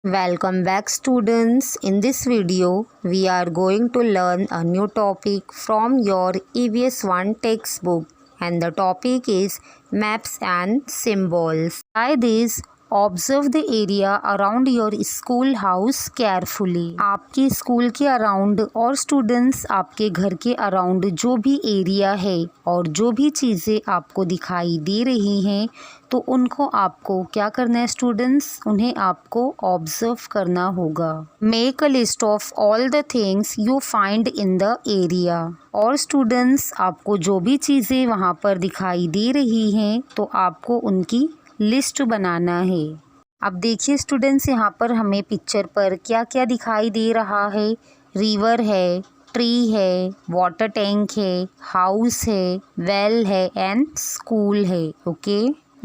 Welcome back students. In this video, we are going to learn a new topic from your EVS 1 textbook and the topic is maps and symbols. By this, observe the area around your school house carefully. आपके school के around और students आपके घर के around जो भी area है और जो भी चीज़ें आपको दिखाई दे रही हैं तो उनको आपको क्या करना है स्टूडेंट्स, उन्हें आपको ऑब्जर्व करना होगा। Make a list of all the things you find in the area. और स्टूडेंट्स आपको जो भी चीज़ें वहाँ पर दिखाई दे रही हैं तो आपको उनकी लिस्ट बनाना है। अब देखिए स्टूडेंट्स, यहाँ पर हमें पिक्चर पर क्या क्या दिखाई दे रहा है। रिवर है, ट्री है, वाटर टैंक है, हाउस है, वेल है एंड स्कूल है। Okay,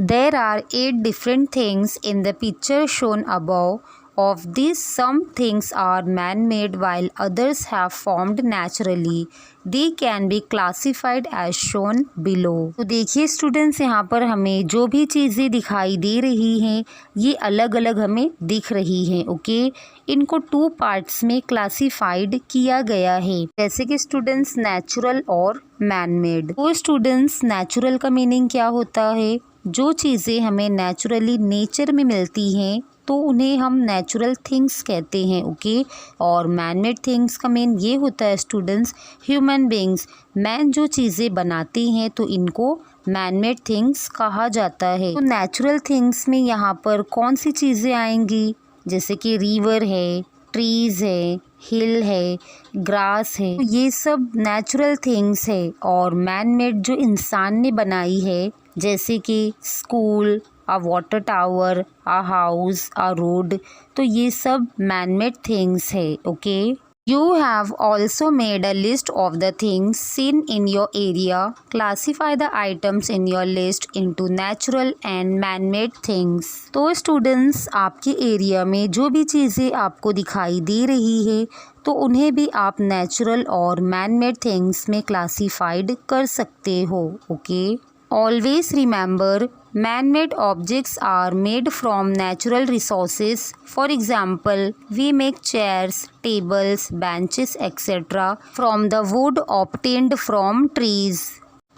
there are 8 different things in the picture shown above. Of these, some things are man-made while others have formed naturally. They can be classified as shown below. तो देखिए students, यहाँ पर हमें जो भी चीज़ें दिखाई दे रही हैं ये अलग अलग हमें दिख रही हैं। ओके, इनको 2 पार्ट्स में क्लासिफाइड किया गया है, जैसे कि स्टूडेंट्स नेचुरल और मैन-मेड। तो स्टूडेंट्स, नेचुरल का मीनिंग क्या होता है? जो चीज़ें हमें नेचुरली नेचर में मिलती हैं तो उन्हें हम नेचुरल थिंग्स कहते हैं। ओके, और मैन-मेड थिंग्स का मीन ये होता है स्टूडेंट्स ह्यूमन बीइंग्स। मैन जो चीज़ें बनाते हैं तो इनको मैन-मेड थिंग्स कहा जाता है। तो नेचुरल थिंग्स में यहाँ पर कौन सी चीज़ें आएंगी? जैसे कि रिवर है, ट्रीज़ है, हिल है, ग्रास है, तो ये सब नेचुरल थिंग्स है। और मैन-मेड जो इंसान ने बनाई है, जैसे कि school, a water tower, a house, a road, तो ये सब मैन-मेड थिंग्स है। Okay, you have also made a list of the things seen in your area. Classify the items in your list into natural and man-made things. तो students, आपके area में जो भी चीज़ें आपको दिखाई दे रही है तो उन्हें भी आप नेचुरल और मैन-मेड थिंग्स में क्लासिफाइड कर सकते हो। Okay, always remember, man-made objects are made from natural resources. For example, we make chairs, tables, benches, etc. from the wood obtained from trees.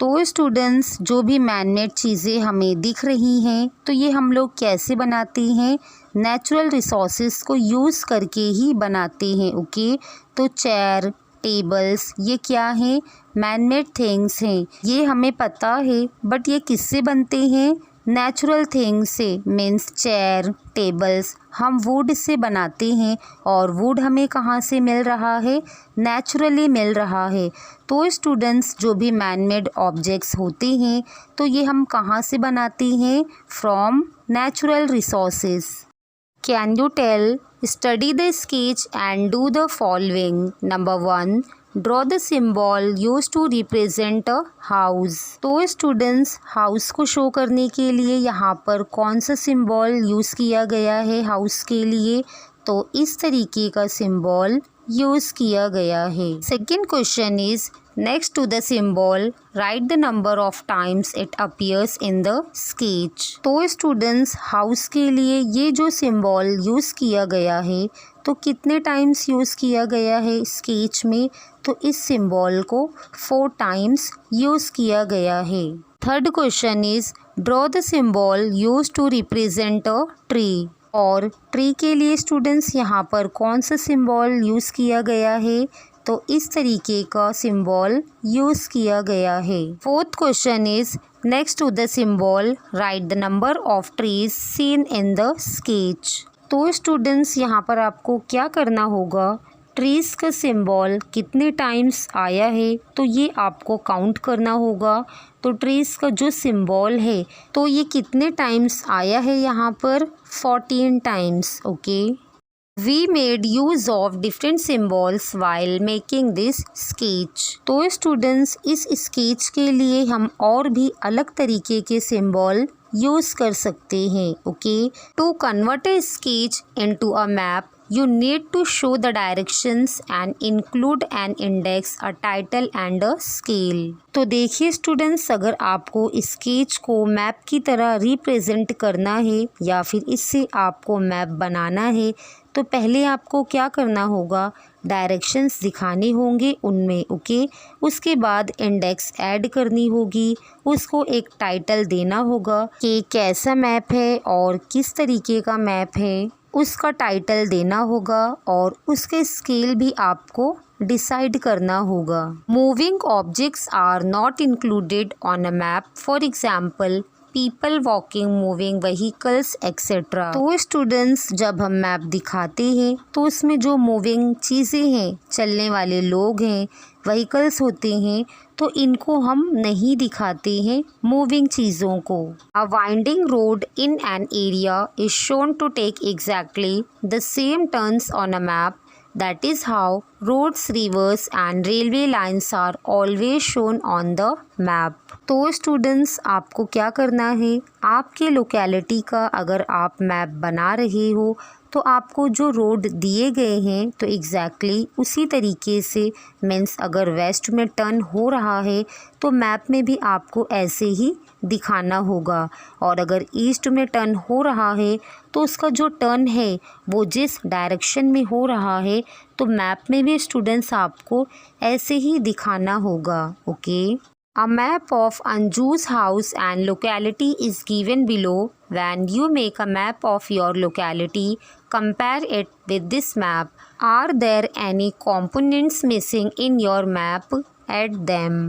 तो स्टूडेंट्स, जो भी मैन-मेड चीज़ें हमें दिख रही हैं तो ये हम लोग कैसे बनाते हैं? नेचुरल रिसोर्सेज को यूज़ करके ही बनाते हैं। ओके, तो चेयर, टेबल्स ये क्या हैं? मैन-मेड थिंग्स हैं। ये हमें पता है, बट ये किससे बनते हैं? नेचुरल थिंग्स से। मीन्स चेयर, टेबल्स हम वुड से बनाते हैं और वुड हमें कहाँ से मिल रहा है? नेचुरली मिल रहा है। तो स्टूडेंट्स, जो भी मैन-मेड ऑब्जेक्ट्स होते हैं तो ये हम कहाँ से बनाते हैं? From natural resources. Can you tell? Study the sketch and do the following. Number 1. Draw the symbol used to represent a house. तो स्टूडेंट्स, हाउस को शो करने के लिए यहाँ पर कौन सा सिंबल यूज़ किया गया है हाउस के लिए? तो इस तरीके का सिंबल यूज़ किया गया है। Second question is, next to the symbol write the number of times it appears in the sketch. तो स्टूडेंट्स, हाउस के लिए ये जो सिंबल यूज़ किया गया है तो कितने टाइम्स यूज़ किया गया है स्केच में? तो इस सिंबल को 4 टाइम्स यूज़ किया गया है। Third question is, draw the symbol used to represent a tree. और ट्री के लिए स्टूडेंट्स यहाँ पर कौन सा सिंबल यूज़ किया गया है? तो इस तरीके का सिंबल यूज़ किया गया है। Fourth question is, next to the symbol write the number of trees seen in the sketch. तो स्टूडेंट्स, यहाँ पर आपको क्या करना होगा? ट्रीज़ का सिंबल कितने टाइम्स आया है तो ये आपको काउंट करना होगा। तो ट्रीज़ का जो सिंबल है तो ये कितने टाइम्स आया है यहाँ पर? 14 times. Okay, we made use of different symbols while making this sketch. तो स्टूडेंट्स, इस स्केच के लिए हम और भी अलग तरीके के सिंबल यूज़ कर सकते हैं। Okay, to convert a sketch into a map You need to show the directions and include an index, a title and a scale. तो देखिए स्टूडेंट्स, अगर आपको स्केच को मैप की तरह रिप्रेजेंट करना है या फिर इससे आपको मैप बनाना है तो पहले आपको क्या करना होगा, डायरेक्शंस दिखाने होंगे उनमें, ओके। उसके बाद इंडेक्स ऐड करनी होगी, उसको एक टाइटल देना होगा कि कैसा मैप है और किस तरीके का मैप है, उसका टाइटल देना होगा और उसके स्केल भी आपको डिसाइड करना होगा। Moving objects are not included on a map, for example people walking, moving vehicles etcetera. तो स्टूडेंट्स, जब हम मैप दिखाते हैं तो उसमें जो मूविंग चीज़ें हैं, चलने वाले लोग हैं, व्हीकल्स होते हैं, तो इनको हम नहीं दिखाते हैं मूविंग चीज़ों को। A winding road in an area is shown to take exactly the same turns on a map. That is how roads, rivers and railway lines are always shown on the map. तो students, आपको क्या करना है, आपके locality का अगर आप map बना रहे हो तो आपको जो रोड दिए गए हैं तो एग्जैक्टली उसी तरीके से, मीन्स अगर वेस्ट में टर्न हो रहा है तो मैप में भी आपको ऐसे ही दिखाना होगा, और अगर ईस्ट में टर्न हो रहा है तो उसका जो टर्न है वो जिस डायरेक्शन में हो रहा है तो मैप में भी स्टूडेंट्स आपको ऐसे ही दिखाना होगा, okay. A map of Anju's house and locality is given below. When you make a map of your locality, compare it with this map. Are there any components missing in your map? Add them.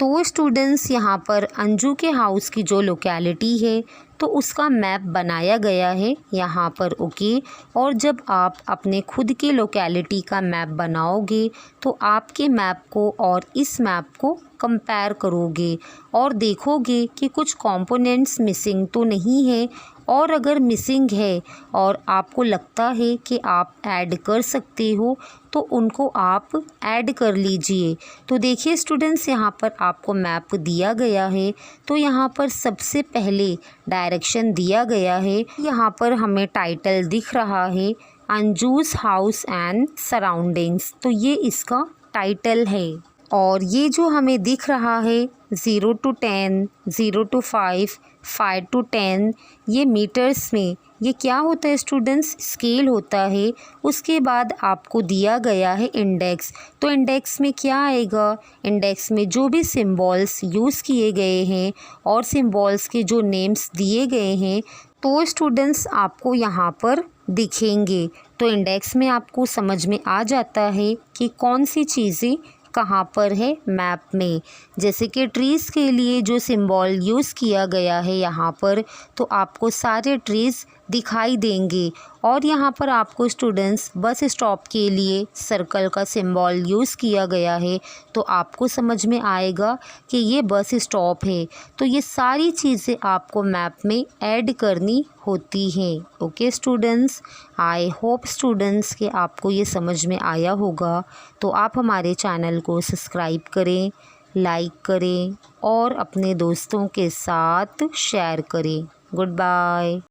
तो students, यहाँ पर अंजू के house की जो locality है तो उसका map बनाया गया है यहाँ पर, ओके। और जब आप अपने खुद के लोकेलिटी का मैप बनाओगे तो आपके मैप को और इस मैप को कंपेयर करोगे और देखोगे कि कुछ कंपोनेंट्स मिसिंग तो नहीं है, और अगर मिसिंग है और आपको लगता है कि आप ऐड कर सकते हो तो उनको आप ऐड कर लीजिए। तो देखिए स्टूडेंट्स, यहाँ पर आपको मैप दिया गया है तो यहाँ पर सबसे पहले डायरेक्शन दिया गया है। यहाँ पर हमें टाइटल दिख रहा है, अंजूस हाउस एंड सराउंडिंग्स, तो ये इसका टाइटल है। और ये जो हमें दिख रहा है 0 to 10, 0 to 5, 5 to 10, ये मीटर्स में, ये क्या होता है स्टूडेंट्स, स्केल होता है। उसके बाद आपको दिया गया है इंडेक्स, तो इंडेक्स में क्या आएगा, इंडेक्स में जो भी सिंबल्स यूज़ किए गए हैं और सिंबल्स के जो नेम्स दिए गए हैं तो स्टूडेंट्स आपको यहाँ पर दिखेंगे। तो इंडेक्स में आपको समझ में आ जाता है कि कौन सी चीज़ें कहाँ पर है मैप में। जैसे कि ट्रीज़ के लिए जो सिंबल यूज़ किया गया है यहाँ पर, तो आपको सारे ट्रीज़ दिखाई देंगे। और यहाँ पर आपको स्टूडेंट्स बस स्टॉप के लिए सर्कल का सिंबल यूज़ किया गया है, तो आपको समझ में आएगा कि ये बस स्टॉप है। तो ये सारी चीज़ें आपको मैप में ऐड करनी होती हैं, okay students. I hope students कि आपको ये समझ में आया होगा। तो आप हमारे चैनल को सब्सक्राइब करें, लाइक करें और अपने दोस्तों के साथ शेयर करें। Good bye.